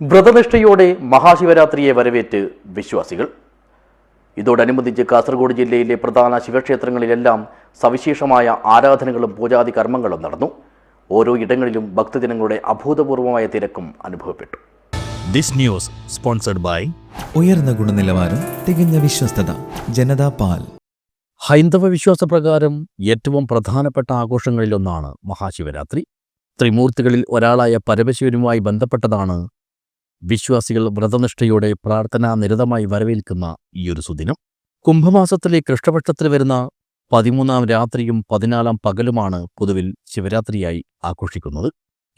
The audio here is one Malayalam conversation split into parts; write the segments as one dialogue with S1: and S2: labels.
S1: വ്രതനിഷ്ഠയോടെ മഹാശിവരാത്രിയെ വരവേറ്റ് വിശ്വാസികൾ. ഇതോടനുബന്ധിച്ച് കാസർഗോഡ് ജില്ലയിലെ പ്രധാന ശിവക്ഷേത്രങ്ങളിലെല്ലാം സവിശേഷമായ ആരാധനകളും പൂജാതി കർമ്മങ്ങളും നടന്നു. ഓരോ ഇടങ്ങളിലും ഭക്തജനങ്ങളുടെ അഭൂതപൂർവമായ തിരക്കും അനുഭവപ്പെട്ടു.
S2: ദിസ് ന്യൂസ് സ്പോൺസർഡ് ബൈ
S3: ഉയർന്ന ഗുണനിലവാരം, തികഞ്ഞ വിശ്വസ്തത, ജനതാ പാൽ.
S2: ഹൈന്ദവ വിശ്വാസപ്രകാരം ഏറ്റവും പ്രധാനപ്പെട്ട ആഘോഷങ്ങളിലൊന്നാണ് മഹാശിവരാത്രി. ത്രിമൂർത്തികളിൽ ഒരാളായ പരമശിവനുമായി ബന്ധപ്പെട്ടതാണ് വിശ്വാസികൾ വ്രതനിഷ്ഠയോടെ പ്രാർത്ഥനാ നിരതമായി വരവേൽക്കുന്ന ഈയൊരു സുദിനം. കുംഭമാസത്തിലെ കൃഷ്ണപക്ഷത്തിൽ വരുന്ന 13-ാം രാത്രിയും 14-ാം പകലുമാണ് പൊതുവിൽ ശിവരാത്രിയായി ആഘോഷിക്കുന്നത്.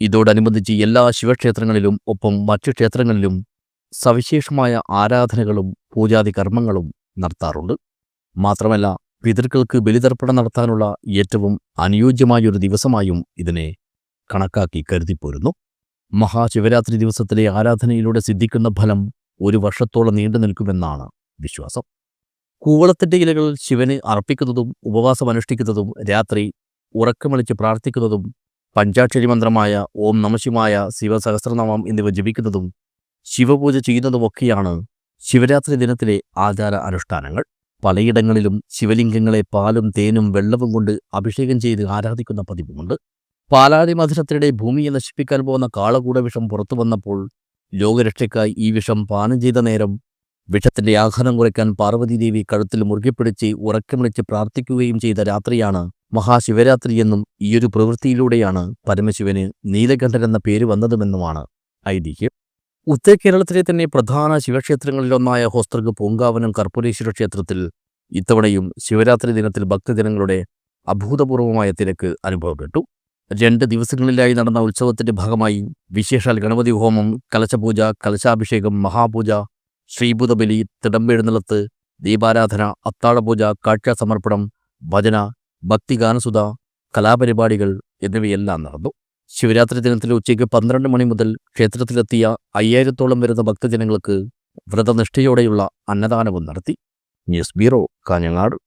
S2: ഇതോടനുബന്ധിച്ച് എല്ലാ ശിവക്ഷേത്രങ്ങളിലും ഒപ്പം മറ്റു ക്ഷേത്രങ്ങളിലും സവിശേഷമായ ആരാധനകളും പൂജാതി കർമ്മങ്ങളും നടത്താറുണ്ട്. മാത്രമല്ല, പിതൃക്കൾക്ക് ബലിതർപ്പണം നടത്താനുള്ള ഏറ്റവും അനുയോജ്യമായൊരു ദിവസമായും ഇതിനെ കണക്കാക്കി കരുതിപ്പോരുന്നു. മഹാശിവരാത്രി ദിവസത്തിലെ ആരാധനയിലൂടെ സിദ്ധിക്കുന്ന ഫലം ഒരു വർഷത്തോളം നീണ്ടു നിൽക്കുമെന്നാണ് വിശ്വാസം. കൂവളത്തിൻ്റെ ഇലകൾ ശിവന് അർപ്പിക്കുന്നതും ഉപവാസം അനുഷ്ഠിക്കുന്നതും രാത്രി ഉറക്കമളിച്ച് പ്രാർത്ഥിക്കുന്നതും പഞ്ചാക്ഷരി മന്ത്രമായ ഓം നമഃശിവായ, ശിവസഹസ്രനാമം എന്നിവ ജപിക്കുന്നതും ശിവപൂജ ചെയ്യുന്നതുമൊക്കെയാണ് ശിവരാത്രി ദിനത്തിലെ ആചാര അനുഷ്ഠാനങ്ങൾ. പലയിടങ്ങളിലും ശിവലിംഗങ്ങളെ പാലും തേനും വെള്ളവും കൊണ്ട് അഭിഷേകം ചെയ്ത് ആരാധിക്കുന്ന പതിവുമുണ്ട്. പാലാഴി മഥനത്തിനിടെ ഭൂമിയെ നശിപ്പിക്കാൻ പോകുന്ന കാളകൂട വിഷം പുറത്തു വന്നപ്പോൾ ലോകരക്ഷയ്ക്കായി ഈ വിഷം പാനം ചെയ്ത നേരം വിഷത്തിന്റെ ആഘാതം കുറയ്ക്കാൻ പാർവതീദേവി കഴുത്തിൽ മുറുകെപ്പിടിച്ച് ഉറക്കമിളിച്ച് പ്രാർത്ഥിക്കുകയും ചെയ്ത രാത്രിയാണ് മഹാശിവരാത്രി എന്നും ഈയൊരു പ്രവൃത്തിയിലൂടെയാണ് പരമശിവന് നീലകണ്ഠൻ എന്ന പേര് വന്നതുമെന്നുമാണ് ഐതിഹ്യം. ഉത്തര കേരളത്തിലെ തന്നെ പ്രധാന ശിവക്ഷേത്രങ്ങളിലൊന്നായ ഹോസ്തൃക പൂങ്കാവനം കർപ്പൂരേശ്വര ക്ഷേത്രത്തിൽ ഇത്തവണയും ശിവരാത്രി ദിനത്തിൽ ഭക്തജനങ്ങളുടെ അഭൂതപൂർവമായ തിരക്ക് അനുഭവപ്പെട്ടു. 2 ദിവസങ്ങളിലായി നടന്ന ഉത്സവത്തിന്റെ ഭാഗമായി വിശേഷാൽ ഗണപതി ഹോമം, കലശപൂജ, കലശാഭിഷേകം, മഹാപൂജ, ശ്രീഭൂതബലി, തിടമ്പെഴുന്നള്ളത്ത്, ദീപാരാധന, അത്താഴപൂജ, കാഴ്ച സമർപ്പണം, ഭജന, ഭക്തിഗാനസുധ, കലാപരിപാടികൾ എന്നിവയെല്ലാം നടന്നു. ശിവരാത്രി ദിനത്തിൽ ഉച്ചയ്ക്ക് 12 മണി മുതൽ ക്ഷേത്രത്തിലെത്തിയ 5000-ഓളം വരുന്ന ഭക്തജനങ്ങൾക്ക് വ്രതനിഷ്ഠയോടെയുള്ള അന്നദാനവും നടത്തി. News bureau, Kanhangad.